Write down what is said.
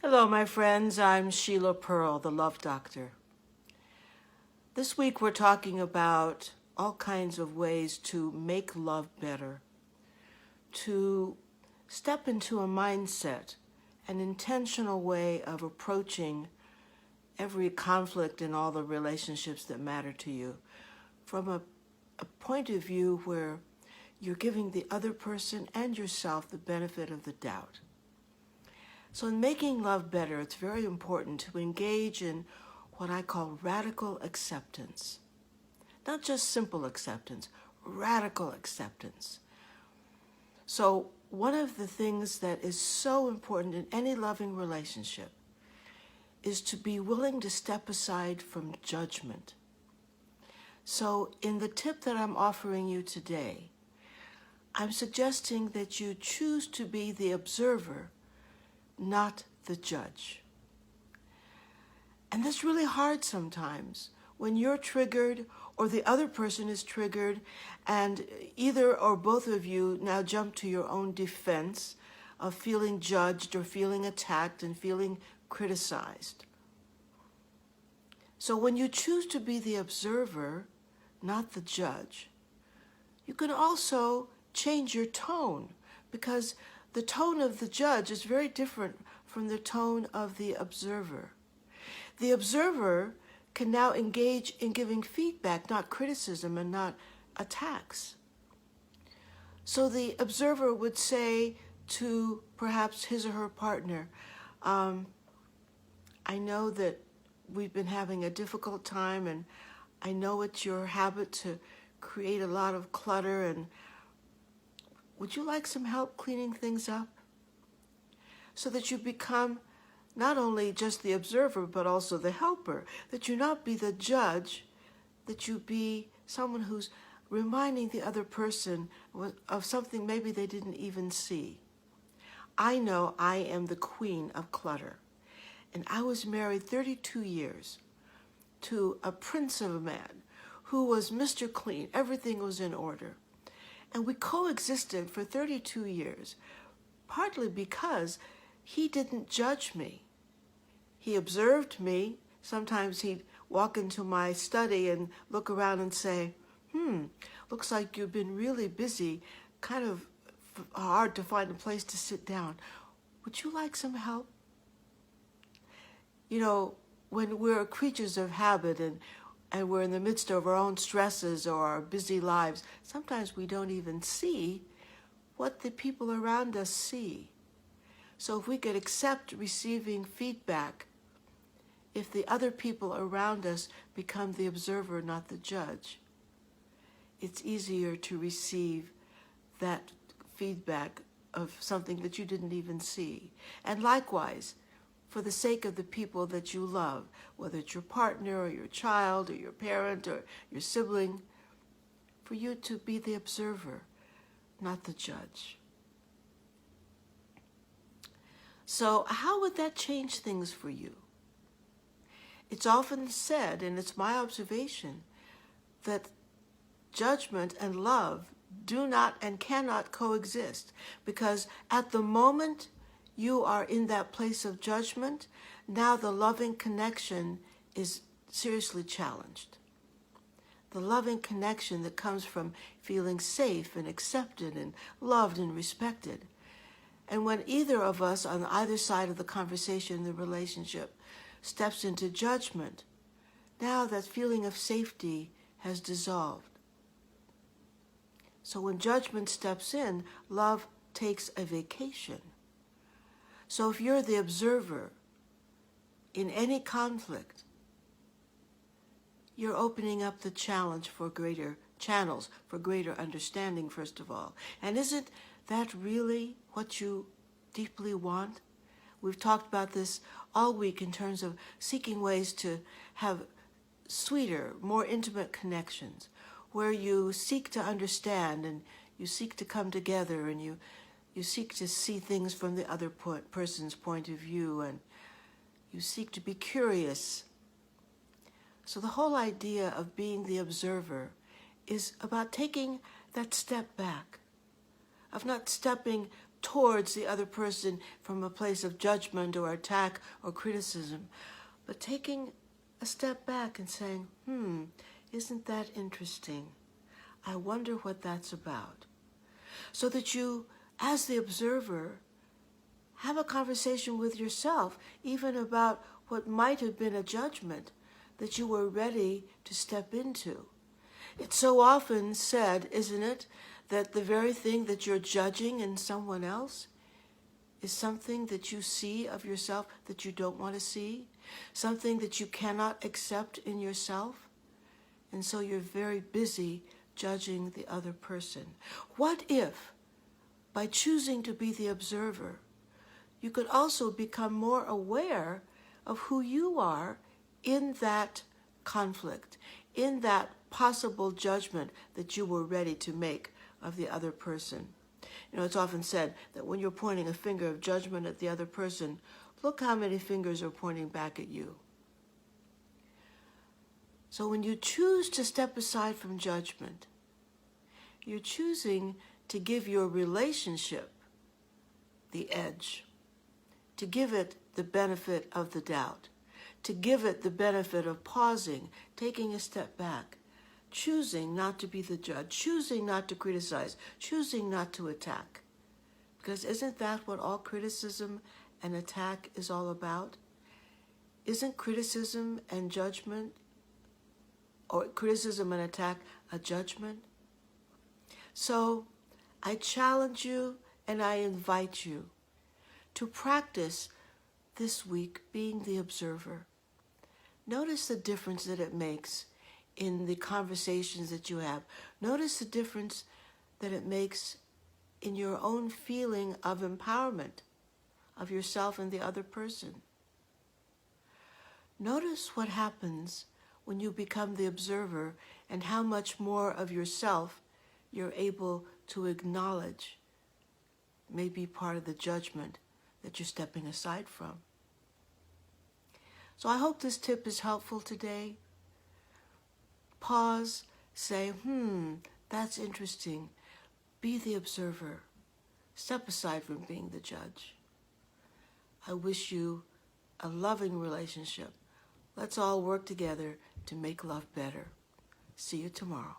Hello, my friends. I'm Sheila Pearl, the Love Doctor. This week we're talking about all kinds of ways to make love better, to step into a mindset, an intentional way of approaching every conflict in all the relationships that matter to you from a point of view where you're giving the other person and yourself the benefit of the doubt. So in making love better, it's very important to engage in what I call radical acceptance. Not just simple acceptance, radical acceptance. So one of the things that is so important in any loving relationship is to be willing to step aside from judgment. So in the tip that I'm offering you today, I'm suggesting that you choose to be the observer, not the judge. And that's really hard sometimes when you're triggered or the other person is triggered and either or both of you now jump to your own defense of feeling judged or feeling attacked and feeling criticized. So when you choose to be the observer, not the judge, you can also change your tone, because the tone of the judge is very different from the tone of the observer. The observer can now engage in giving feedback, not criticism and not attacks. So the observer would say to perhaps his or her partner, I know that we've been having a difficult time, and I know it's your habit to create a lot of clutter, and would you like some help cleaning things up? So that you become not only just the observer, but also the helper, that you not be the judge, that you be someone who's reminding the other person of something maybe they didn't even see. I know I am the queen of clutter, and I was married 32 years to a prince of a man who was Mr. Clean. Everything was in order. And we coexisted for 32 years, partly because he didn't judge me. He observed me. Sometimes he'd walk into my study and look around and say, looks like you've been really busy, kind of hard to find a place to sit down. Would you like some help? You know, when we're creatures of habit and we're in the midst of our own stresses or our busy lives, sometimes we don't even see what the people around us see. So if we could accept receiving feedback, if the other people around us become the observer, not the judge, it's easier to receive that feedback of something that you didn't even see. And likewise, for the sake of the people that you love, whether it's your partner or your child or your parent or your sibling, for you to be the observer, not the judge. So how would that change things for you? It's often said, and it's my observation, that judgment and love do not and cannot coexist, because at the moment you are in that place of judgment, now the loving connection is seriously challenged. The loving connection that comes from feeling safe and accepted and loved and respected. And when either of us on either side of the conversation, the relationship, steps into judgment, now that feeling of safety has dissolved. So when judgment steps in, love takes a vacation. So if you're the observer in any conflict, you're opening up the challenge for greater channels, for greater understanding, first of all. And isn't that really what you deeply want? We've talked about this all week in terms of seeking ways to have sweeter, more intimate connections, where you seek to understand and you seek to come together and you seek to see things from the other person's point of view, and you seek to be curious. So the whole idea of being the observer is about taking that step back, of not stepping towards the other person from a place of judgment or attack or criticism, but taking a step back and saying, isn't that interesting? I wonder what that's about. So that you, as the observer, have a conversation with yourself, even about what might have been a judgment that you were ready to step into. It's so often said, isn't it, that the very thing that you're judging in someone else is something that you see of yourself that you don't want to see, something that you cannot accept in yourself, and so you're very busy judging the other person. What if, by choosing to be the observer, you could also become more aware of who you are in that conflict, in that possible judgment that you were ready to make of the other person? You know, it's often said that when you're pointing a finger of judgment at the other person, look how many fingers are pointing back at you. So when you choose to step aside from judgment, you're choosing to give your relationship the edge, to give it the benefit of the doubt, to give it the benefit of pausing, taking a step back, choosing not to be the judge, choosing not to criticize, choosing not to attack. Because isn't that what all criticism and attack is all about? Isn't criticism and judgment, or criticism and attack, a judgment? So I challenge you and I invite you to practice this week being the observer. Notice the difference that it makes in the conversations that you have. Notice the difference that it makes in your own feeling of empowerment of yourself and the other person. Notice what happens when you become the observer and how much more of yourself you're able to acknowledge may be part of the judgment that you're stepping aside from. So I hope this tip is helpful today. Pause, say, that's interesting. Be the observer. Step aside from being the judge. I wish you a loving relationship. Let's all work together to make love better. See you tomorrow.